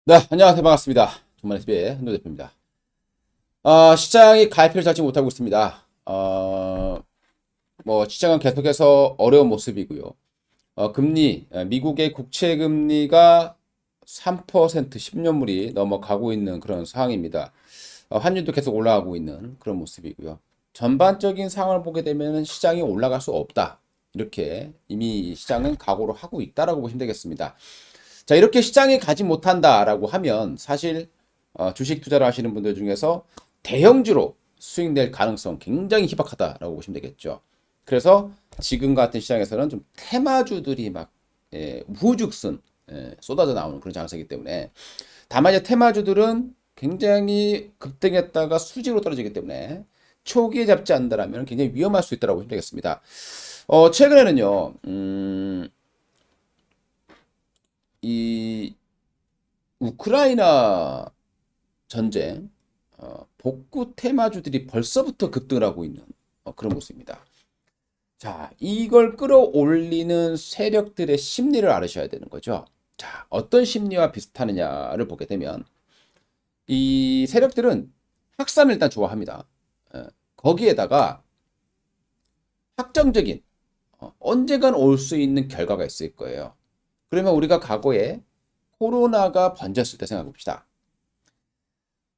네, 안녕하세요. 반갑습니다. 존만TV의 한도 대표입니다. 시장이 갈피를 잡지 못하고 있습니다. 시장은 계속해서 어려운 모습이고요. 미국의 국채 금리가 3% 10년물이 넘어가고 있는 그런 상황입니다. 환율도 계속 올라가고 있는 그런 모습이고요. 전반적인 상황을 보게 되면 시장이 올라갈 수 없다. 이렇게 이미 시장은 각오를 하고 있다라고 보시면 되겠습니다. 자, 이렇게 시장이 가지 못한다라고 하면 사실 주식 투자를 하시는 분들 중에서 대형주로 수익 낼 가능성 굉장히 희박하다라고 보시면 되겠죠. 그래서 지금 같은 시장에서는 좀 테마주들이 막 우후죽순 쏟아져 나오는 그런 장세이기 때문에 다만 이제 테마주들은 굉장히 급등했다가 수직으로 떨어지기 때문에 초기에 잡지 않는다면 굉장히 위험할 수 있다고 보시면 되겠습니다. 최근에는요, 이 우크라이나 전쟁 복구 테마주들이 벌써부터 급등을 하고 있는 그런 모습입니다. 자, 이걸 끌어올리는 세력들의 심리를 알으셔야 되는 거죠. 자, 어떤 심리와 비슷하느냐를 보게 되면 이 세력들은 확산을 일단 좋아합니다. 거기에다가 확정적인 언젠간 올 수 있는 결과가 있을 거예요. 그러면 우리가 과거에 코로나가 번졌을 때 생각해 봅시다.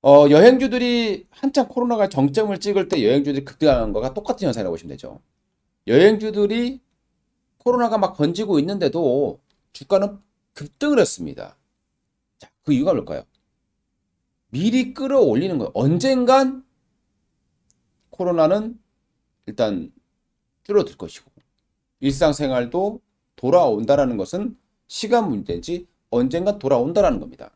여행주들이 한참 코로나가 정점을 찍을 때 여행주들이 급등하는 거가 똑같은 현상이라고 보시면 되죠. 여행주들이 코로나가 막 번지고 있는데도 주가는 급등을 했습니다. 자, 그 이유가 뭘까요? 미리 끌어올리는 거예요. 언젠간 코로나는 일단 줄어들 것이고 일상생활도 돌아온다라는 것은 시간 문제지 언젠간 돌아온다라는 겁니다.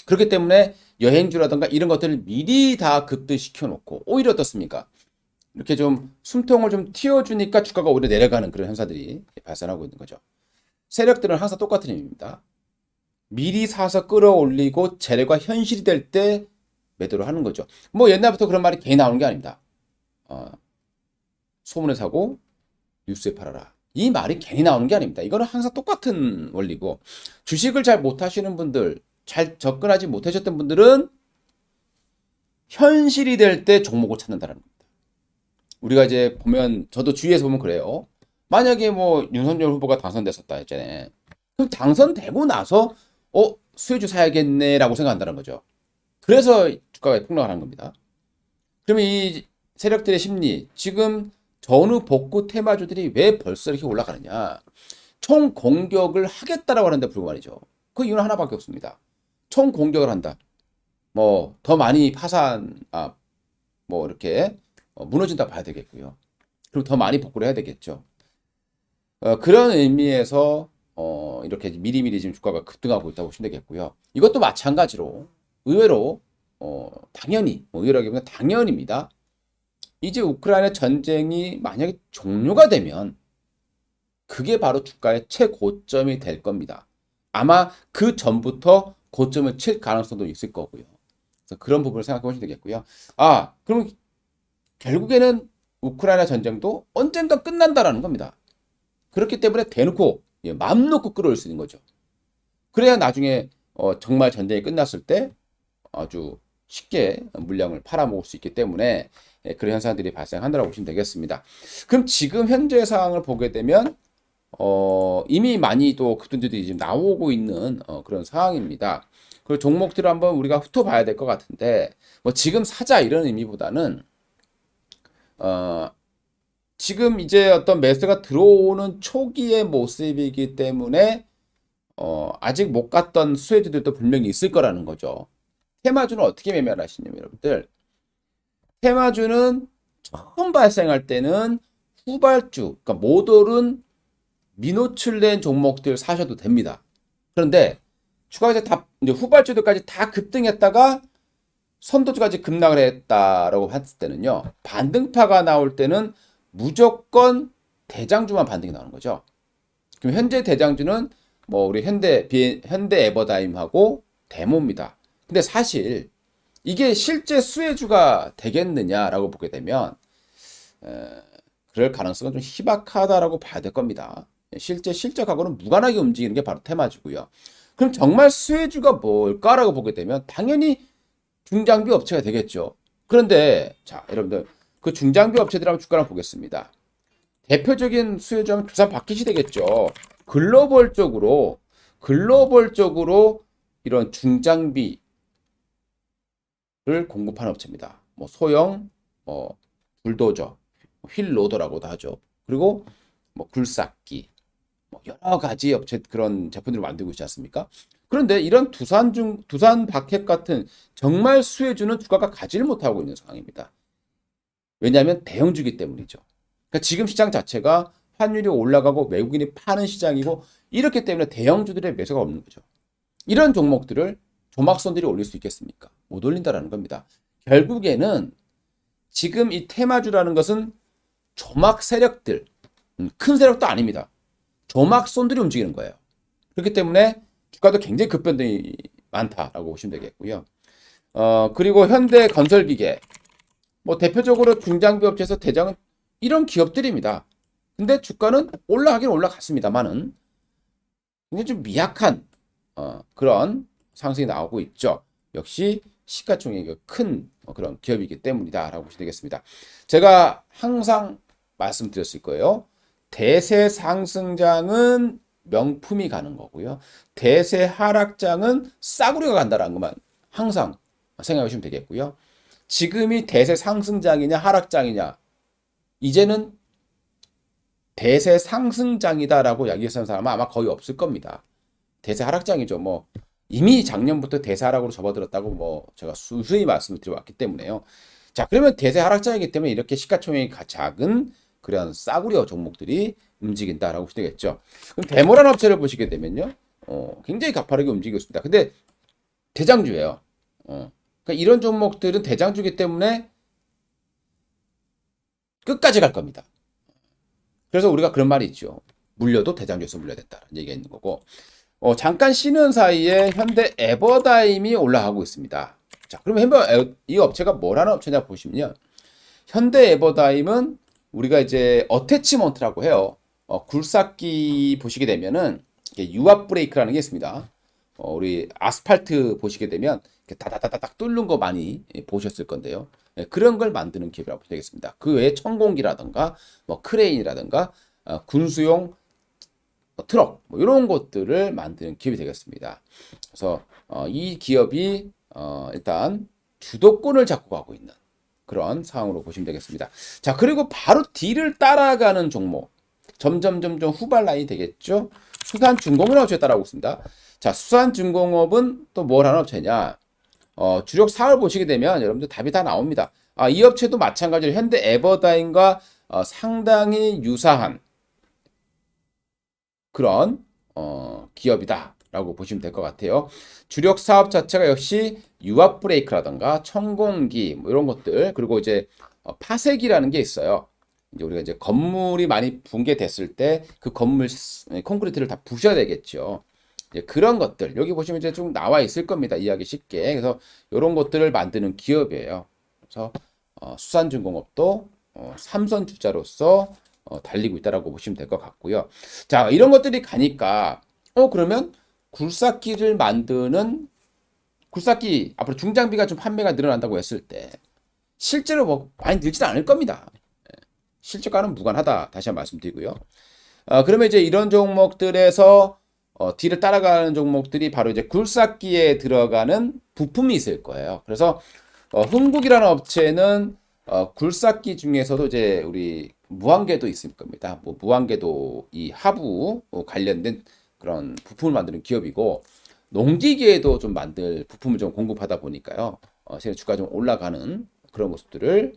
그렇기 때문에 여행주라든가 이런 것들을 미리 다 급등시켜 놓고 오히려 어떻습니까? 이렇게 좀 숨통을 좀 틔워주니까 주가가 오히려 내려가는 그런 현상들이 발생하고 있는 거죠. 세력들은 항상 똑같은 의미입니다. 미리 사서 끌어올리고 재료가 현실이 될 때 매도를 하는 거죠. 뭐 옛날부터 그런 말이 괜히 나오는 게 아닙니다. 어, 소문에 사고 뉴스에 팔아라. 이 말이 괜히 나오는 게 아닙니다. 이거는 항상 똑같은 원리고 주식을 잘 못하시는 분들, 잘 접근하지 못하셨던 분들은 현실이 될 때 종목을 찾는다는 겁니다. 우리가 이제 보면 저도 주위에서 보면 그래요. 만약에 뭐 윤석열 후보가 당선됐었다 했잖아요. 그럼 당선되고 나서 수혜주 사야겠네라고 생각한다는 거죠. 그래서 주가가 폭락을 한 겁니다. 그러면 이 세력들의 심리, 지금 전후 복구 테마주들이 왜 벌써 이렇게 올라가느냐? 총 공격을 하겠다라고 하는데 불구하죠. 그 이유는 하나밖에 없습니다. 총 공격을 한다. 뭐 더 많이 뭐 이렇게 무너진다 봐야 되겠고요. 그리고 더 많이 복구를 해야 되겠죠. 그런 의미에서 이렇게 미리미리 지금 주가가 급등하고 있다고 보시면 되겠고요. 이것도 마찬가지로 의외로 당연히 의외라기보다 당연입니다. 이제 우크라이나 전쟁이 만약에 종료가 되면 그게 바로 주가의 최고점이 될 겁니다. 아마 그 전부터 고점을 칠 가능성도 있을 거고요. 그래서 그런 부분을 생각해 보시면 되겠고요. 그럼 결국에는 우크라이나 전쟁도 언젠가 끝난다라는 겁니다. 그렇기 때문에 대놓고 마음 놓고 끌어올 수 있는 거죠. 그래야 나중에 정말 전쟁이 끝났을 때 아주 쉽게 물량을 팔아먹을 수 있기 때문에 그런 현상들이 발생한다고 보시면 되겠습니다. 그럼 지금 현재 상황을 보게 되면 이미 많이 또 급등주들이 지금 나오고 있는 그런 상황입니다. 그 종목들을 한번 우리가 훑어봐야 될 것 같은데 뭐 지금 사자 이런 의미보다는 어, 지금 이제 어떤 매수가 들어오는 초기의 모습이기 때문에 아직 못 갔던 수혜주들도 분명히 있을 거라는 거죠. 테마주는 어떻게 매매를 하시냐면 여러분들 테마주는 처음 발생할 때는 후발주, 그러니까 못 오른 미노출된 종목들 사셔도 됩니다. 그런데 추가해서 다 이제 후발주들까지 다 급등했다가 선도주까지 급락을 했다라고 했을 때는요. 반등파가 나올 때는 무조건 대장주만 반등이 나오는 거죠. 그럼 현재 대장주는 뭐 우리 현대 에버다임하고 데모입니다. 근데 사실 이게 실제 수혜주가 되겠느냐라고 보게 되면 그럴 가능성은 좀 희박하다라고 봐야 될 겁니다. 실제 실적하고는 무관하게 움직이는 게 바로 테마주고요. 그럼 정말 수혜주가 뭘까라고 보게 되면 당연히 중장비 업체가 되겠죠. 그런데 자, 여러분들 그 중장비 업체들 한번 주가를 보겠습니다. 대표적인 수혜주하면 두산 바퀴시 되겠죠. 글로벌적으로 이런 중장비를 공급하는 업체입니다. 뭐 소형, 불도저, 휠 로더라고도 하죠. 그리고 뭐 굴삭기, 뭐 여러 가지 업체 그런 제품들을 만들고 있지 않습니까? 그런데 이런 두산 바켓 같은 정말 수혜주는 주가가 가지를 못하고 있는 상황입니다. 왜냐하면 대형주기 때문이죠. 그러니까 지금 시장 자체가 환율이 올라가고 외국인이 파는 시장이고 이렇기 때문에 대형주들의 매수가 없는 거죠. 이런 종목들을 조막손들이 올릴 수 있겠습니까? 못 올린다라는 겁니다. 결국에는 지금 이 테마주라는 것은 조막 세력들, 큰 세력도 아닙니다. 조막손들이 움직이는 거예요. 그렇기 때문에 주가도 굉장히 급변동이 많다라고 보시면 되겠고요. 그리고 현대건설기계, 뭐 대표적으로 중장비 업체에서 대장은 이런 기업들입니다. 근데 주가는 올라가긴 올라갔습니다만은 굉장히 좀 미약한 그런 상승이 나오고 있죠. 역시 시가총액이 큰 그런 기업이기 때문이다라고 보시면 되겠습니다. 제가 항상 말씀드렸을 거예요. 대세 상승장은 명품이 가는 거고요. 대세 하락장은 싸구려가 간다는 것만 항상 생각해 주시면 되겠고요. 지금이 대세 상승장이냐 하락장이냐 이제는 대세 상승장이다라고 이야기하는 사람은 아마 거의 없을 겁니다. 대세 하락장이죠. 뭐 이미 작년부터 대세 하락으로 접어들었다고 뭐 제가 수수히 말씀을 드려왔기 때문에요. 자, 그러면 대세 하락장이기 때문에 이렇게 시가총액이 작은 그런 싸구려 종목들이 움직인다라고 보시면 되겠죠. 그럼 대모란 업체를 보시게 되면요, 굉장히 가파르게 움직이고 있습니다. 근데 대장주예요. 그러니까 이런 종목들은 대장주기 때문에 끝까지 갈 겁니다. 그래서 우리가 그런 말이 있죠. 물려도 대장주에서 물려야 된다는 얘기가 있는 거고. 잠깐 쉬는 사이에 현대 에버다임이 올라가고 있습니다. 자, 그러면 이 업체가 뭐라는 업체냐 보시면요. 현대 에버다임은 우리가 이제 어태치먼트라고 해요. 굴삭기 보시게 되면은 유압 브레이크라는 게 있습니다. 우리 아스팔트 보시게 되면 다다다닥 뚫는 거 많이 보셨을 건데요. 그런 걸 만드는 기업이라고 보시면 되겠습니다. 그 외에 천공기라든가 뭐 크레인이라든가 군수용 트럭 뭐 이런 것들을 만드는 기업이 되겠습니다. 그래서 이 기업이 일단 주도권을 잡고 가고 있는 그런 상황으로 보시면 되겠습니다. 자, 그리고 바로 뒤를 따라가는 종목. 점점 후발 라인이 되겠죠. 수산중공업 업체에 따라오고 있습니다. 자, 수산중공업은 또 뭘 하는 업체냐? 주력 사업을 보시게 되면 여러분들 답이 다 나옵니다. 이 업체도 마찬가지로 현대 에버다임과 상당히 유사한 그런 기업이다라고 보시면 될 것 같아요. 주력 사업 자체가 역시 유압 브레이크라든가 천공기 뭐 이런 것들 그리고 이제 파쇄기라는 게 있어요. 이제 우리가 이제 건물이 많이 붕괴됐을 때 그 건물 콘크리트를 다 부셔야 되겠죠. 이제 그런 것들 여기 보시면 이제 좀 나와 있을 겁니다. 이해하기 쉽게. 그래서 이런 것들을 만드는 기업이에요. 그래서 수산중공업도 삼선 주자로서 달리고 있다라고 보시면 될 것 같고요. 자, 이런 것들이 가니까 그러면 굴삭기를 만드는 굴삭기 앞으로 중장비가 좀 판매가 늘어난다고 했을 때 실제로 뭐 많이 늘지는 않을 겁니다. 실제가는 무관하다 다시 한번 말씀드리고요. 그러면 이제 이런 종목들에서 뒤를 따라가는 종목들이 바로 이제 굴삭기에 들어가는 부품이 있을 거예요. 그래서 흥국이라는 업체는 굴삭기 중에서도 이제 우리 무한궤도 있을 겁니다. 뭐 무한궤도 이 하부 관련된 그런 부품을 만드는 기업이고 농기계에도 좀 만들 부품을 좀 공급하다 보니까요. 세계 주가 좀 올라가는 그런 모습들을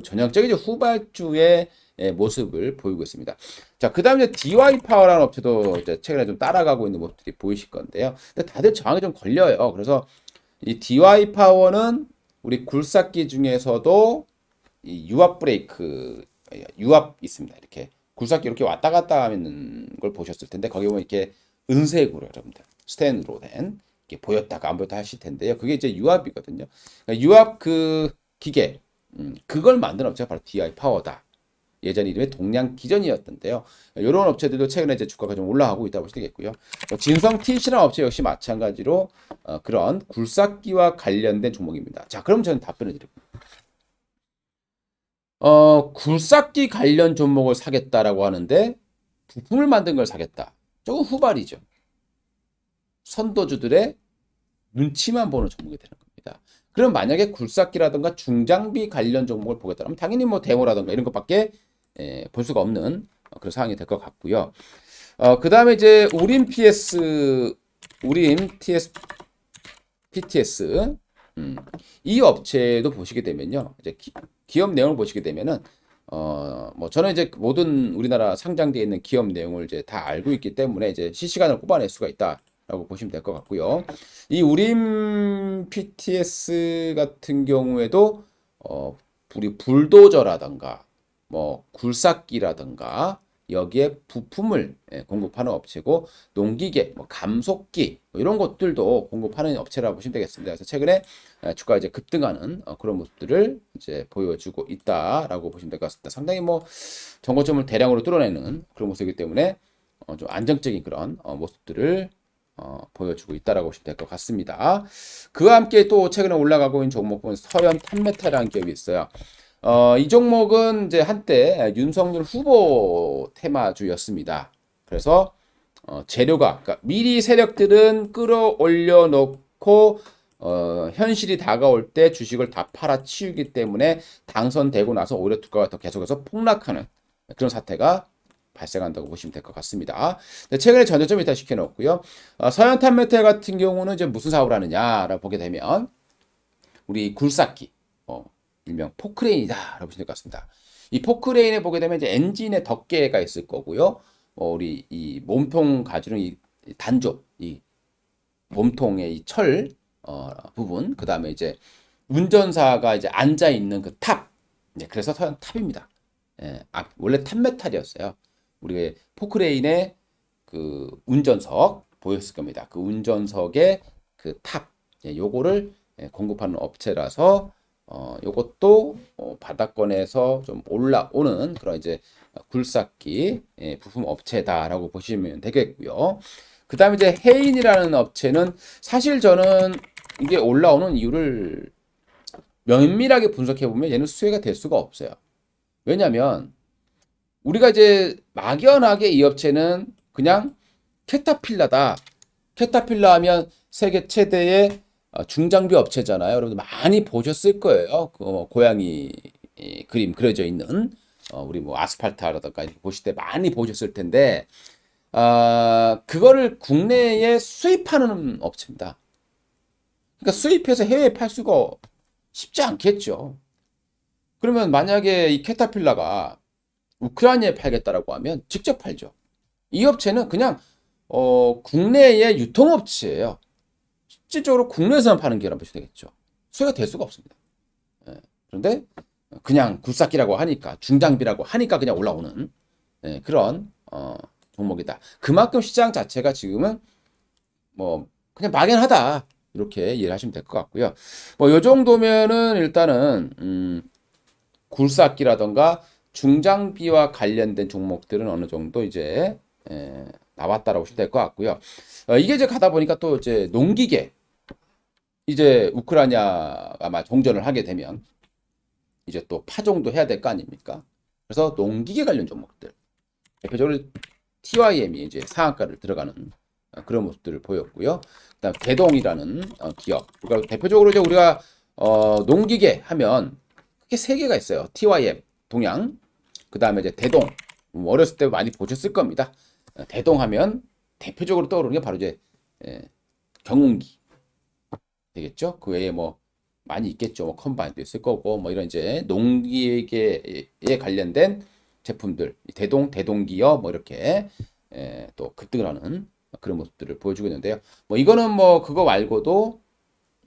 전형적인 후발주의 모습을 보이고 있습니다. 자, 그 다음에 DY 파워라는 업체도 이제 최근에 좀 따라가고 있는 모습들이 보이실 건데요. 근데 다들 저항이 좀 걸려요. 그래서 이 DY 파워는 우리 굴삭기 중에서도 이 유압 브레이크, 유압 있습니다. 이렇게 굴삭기 이렇게 왔다 갔다 하는 걸 보셨을 텐데 거기 보면 이렇게 은색으로 여러분들 스텐으로 된 이렇게 보였다가 안 보였다 하실 텐데요. 그게 이제 유압이거든요. 그러니까 유압 그 기계 그걸 만드는 업체가 바로 DI 파워다. 예전 이름이 동양기전이었던데요. 이런 업체들도 최근에 이제 주가가 좀 올라가고 있다고 보시면 되겠고요. 진성 TC라는 업체 역시 마찬가지로 그런 굴삭기와 관련된 종목입니다. 자, 그럼 저는 답변을 드릴게요. 굴삭기 관련 종목을 사겠다라고 하는데 부품을 만든 걸 사겠다. 조금 후발이죠. 선도주들의 눈치만 보는 종목이 되는 겁니다. 그럼 만약에 굴삭기라든가 중장비 관련 종목을 보겠다면 당연히 뭐 데모라든가 이런 것밖에 볼 수가 없는 그런 상황이 될 것 같고요. 그 다음에 이제 우림 TS, PTS 이 업체도 보시게 되면요. 이제 기업 내용을 보시게 되면은 뭐 저는 이제 모든 우리나라 상장되어 있는 기업 내용을 이제 다 알고 있기 때문에 이제 실시간으로 뽑아낼 수가 있다라고 보시면 될 것 같고요. 이 우림 PTS 같은 경우에도 우리 불도저라든가 뭐 굴삭기라든가 여기에 부품을 공급하는 업체고 농기계, 뭐 감속기 뭐 이런 것들도 공급하는 업체라고 보시면 되겠습니다. 그래서 최근에 주가 이제 급등하는 그런 모습들을 이제 보여주고 있다라고 보시면 될 것 같습니다. 상당히 뭐 정고점을 대량으로 뚫어내는 그런 모습이기 때문에 좀 안정적인 그런 모습들을 보여주고 있다라고 보시면 될 것 같습니다. 그와 함께 또 최근에 올라가고 있는 종목은 서현 탄메탈이라는 기업이 있어요. 이 종목은 이제 한때 윤석열 후보 테마주였습니다. 그래서 재료가 그러니까 미리 세력들은 끌어올려 놓고 현실이 다가올 때 주식을 다 팔아치우기 때문에 당선되고 나서 오히려 주가가 더 계속해서 폭락하는 그런 사태가 발생한다고 보시면 될 것 같습니다. 최근에 전저점 이탈 시켜놓고요. 서현탄메탈 같은 경우는 이제 무슨 사업을 하느냐라고 보게 되면 우리 굴삭기 일명 포크레인이다라고 보시면 될 것 같습니다. 이 포크레인에 보게 되면 이제 엔진에 덮개가 있을 거고요. 우리 이 몸통 가지는 이 단조, 이 몸통의 이 철 부분, 그 다음에 이제 운전사가 이제 앉아 있는 그 탑, 네, 그래서 서양 탑입니다. 예, 원래 탑메탈이었어요. 우리 포크레인의 그 운전석 보였을 겁니다. 그 운전석의 그 탑, 예, 요거를 공급하는 업체라서 요것도 바닥권에서 좀 올라오는 그런 이제 굴삭기 부품 업체다라고 보시면 되겠고요. 그 다음에 이제 해인이라는 업체는 사실 저는 이게 올라오는 이유를 면밀하게 분석해 보면 얘는 수혜가 될 수가 없어요. 왜냐하면 우리가 이제 막연하게 이 업체는 그냥 캐타필라다. 캐타필라 하면 세계 최대의 중장비 업체잖아요. 여러분들 많이 보셨을 거예요. 그 고양이 그림 그려져 있는 우리 뭐 아스팔트라든가 보실 때 많이 보셨을 텐데 그거를 국내에 수입하는 업체입니다. 그러니까 수입해서 해외에 팔 수가 쉽지 않겠죠. 그러면 만약에 이 캐타필라가 우크라이나에 팔겠다라고 하면 직접 팔죠. 이 업체는 그냥 국내의 유통업체예요. 실질적으로 국내에서만 파는 기업이라고 보시면 되겠죠. 수혜가 될 수가 없습니다. 예. 그런데 그냥 굴삭기라고 하니까 중장비라고 하니까 그냥 올라오는 그런 종목이다. 그만큼 시장 자체가 지금은 뭐 그냥 막연하다 이렇게 이해를 하시면 될 것 같고요. 뭐 요 정도면은 일단은 굴삭기라던가 중장비와 관련된 종목들은 어느 정도 이제 나왔다라고 보시면 될 것 같고요. 이게 이제 가다 보니까 또 이제 농기계 이제 우크라이나가 아마 종전을 하게 되면 이제 또 파종도 해야 될 거 아닙니까? 그래서 농기계 관련 종목들 대표적으로 TYM이 이제 상한가를 들어가는 그런 모습들을 보였고요. 그다음 대동이라는 기업. 그러니까 대표적으로 이제 우리가 농기계 하면 크게 세 개가 있어요. TYM 동양. 그다음에 이제 대동. 어렸을 때 많이 보셨을 겁니다. 대동하면 대표적으로 떠오르는 게 바로 이제 경운기 되겠죠. 그 외에 뭐 많이 있겠죠. 뭐 컴바인도 있을 거고 뭐 이런 이제 농기계에 관련된 제품들 대동 대동기업 뭐 이렇게 또 급등을 하는 그런 모습들을 보여주고 있는데요. 뭐 이거는 뭐 그거 말고도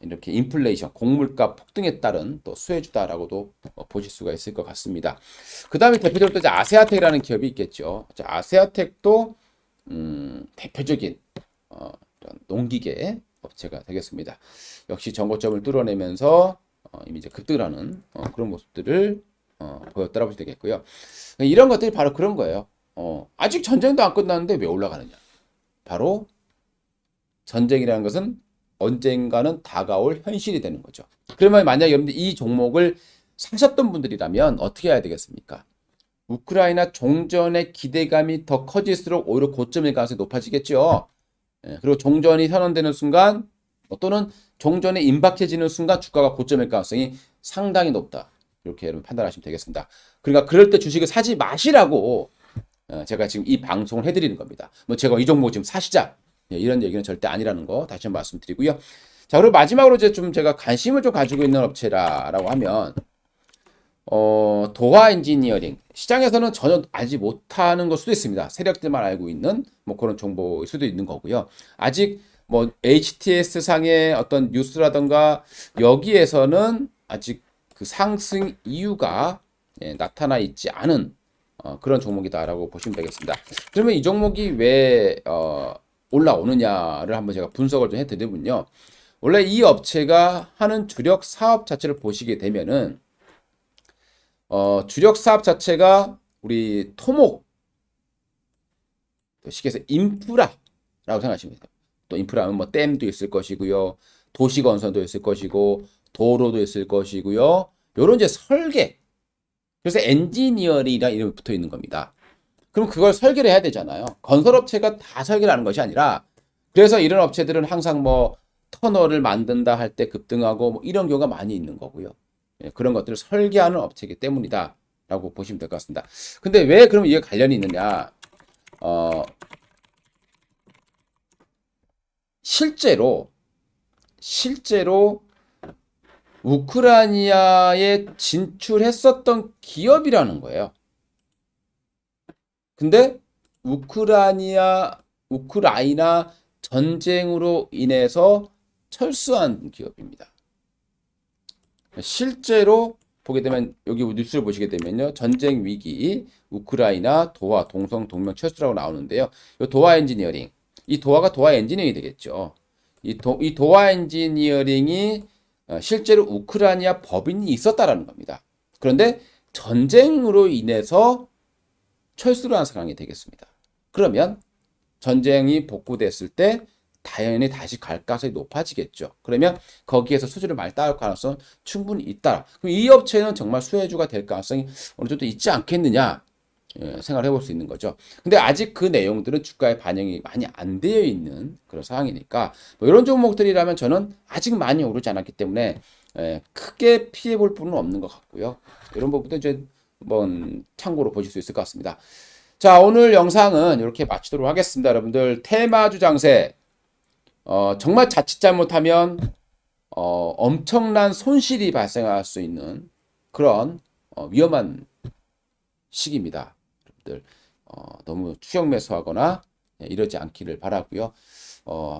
이렇게 인플레이션 곡물가 폭등에 따른 또 수혜주다라고도 보실 수가 있을 것 같습니다. 그 다음에 대표적으로 또 이제 아세아텍이라는 기업이 있겠죠. 아세아텍도 대표적인 농기계 업체가 되겠습니다. 역시 전고점을 뚫어내면서 이미 이제 급등을 하는 그런 모습들을 보였다고 보시면 되겠고요. 이런 것들이 바로 그런 거예요. 아직 전쟁도 안 끝났는데 왜 올라가느냐? 바로 전쟁이라는 것은 언젠가는 다가올 현실이 되는 거죠. 그러면 만약에 여러분들 이 종목을 사셨던 분들이라면 어떻게 해야 되겠습니까? 우크라이나 종전의 기대감이 더 커질수록 오히려 고점일 가능성이 높아지겠죠. 그리고 종전이 선언되는 순간 또는 종전에 임박해지는 순간 주가가 고점일 가능성이 상당히 높다. 이렇게 여러분 판단하시면 되겠습니다. 그러니까 그럴 때 주식을 사지 마시라고 제가 지금 이 방송을 해드리는 겁니다. 뭐 제가 이 종목 지금 사시자 이런 얘기는 절대 아니라는 거 다시 한번 말씀드리고요. 자, 그리고 마지막으로 이제 좀 제가 관심을 좀 가지고 있는 업체라고 하면 도화 엔지니어링 시장에서는 전혀 알지 못하는 걸 수도 있습니다. 세력들만 알고 있는 뭐 그런 정보일 수도 있는 거고요. 아직 뭐 HTS 상의 어떤 뉴스라던가 여기에서는 아직 그 상승 이유가 나타나 있지 않은 그런 종목이다라고 보시면 되겠습니다. 그러면 이 종목이 왜 올라오느냐를 한번 제가 분석을 좀 해드리면요. 원래 이 업체가 하는 주력 사업 자체를 보시게 되면은 주력 사업 자체가 우리 토목 쉽게 해서 인프라라고 생각하시면 돼요. 또 인프라는 뭐 댐도 있을 것이고요. 도시 건설도 있을 것이고 도로도 있을 것이고요. 요런 이제 설계. 그래서 엔지니어링이라는 이름이 붙어 있는 겁니다. 그럼 그걸 설계를 해야 되잖아요. 건설업체가 다 설계를 하는 것이 아니라 그래서 이런 업체들은 항상 뭐 터널을 만든다 할 때 급등하고 뭐 이런 경우가 많이 있는 거고요. 그런 것들을 설계하는 업체이기 때문이다 라고 보시면 될 것 같습니다. 근데 왜 그럼 이게 관련이 있느냐? 실제로 우크라이나에 진출했었던 기업이라는 거예요. 근데 우크라이나 전쟁으로 인해서 철수한 기업입니다. 실제로 보게 되면 여기 뉴스를 보시게 되면요. 전쟁 위기, 우크라이나, 도하, 동성, 동명, 철수라고 나오는데요. 이 도하 엔지니어링, 이 도하가 도하 엔지니어링이 되겠죠. 이 도하 엔지니어링이 실제로 우크라이나 법인이 있었다라는 겁니다. 그런데 전쟁으로 인해서 철수를 한 상황이 되겠습니다. 그러면 전쟁이 복구됐을 때 당연히 다시 갈 가능성이 높아지겠죠. 그러면 거기에서 수주를 많이 따올 가능성은 충분히 있다. 그럼 이 업체는 정말 수혜주가 될 가능성이 어느 정도 있지 않겠느냐 생각을 해볼 수 있는 거죠. 근데 아직 그 내용들은 주가에 반영이 많이 안 되어 있는 그런 상황이니까 뭐 이런 종목들이라면 저는 아직 많이 오르지 않았기 때문에 크게 피해 볼 부분은 없는 것 같고요. 이런 부분도 이제 한번 참고로 보실 수 있을 것 같습니다. 자, 오늘 영상은 이렇게 마치도록 하겠습니다. 여러분들 테마주 장세 정말 자칫 잘못하면 엄청난 손실이 발생할 수 있는 그런 위험한 시기입니다. 여러분들 너무 추격 매수하거나 이러지 않기를 바라고요.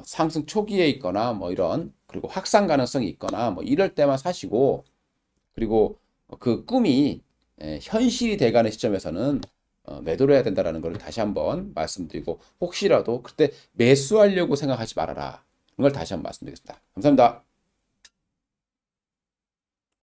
상승 초기에 있거나 뭐 이런 그리고 확산 가능성이 있거나 뭐 이럴 때만 사시고 그리고 그 꿈이 현실이 돼가는 시점에서는 매도를 해야 된다라는 걸 다시 한번 말씀드리고 혹시라도 그때 매수하려고 생각하지 말아라. 그걸 다시 한번 말씀드리겠습니다. 감사합니다.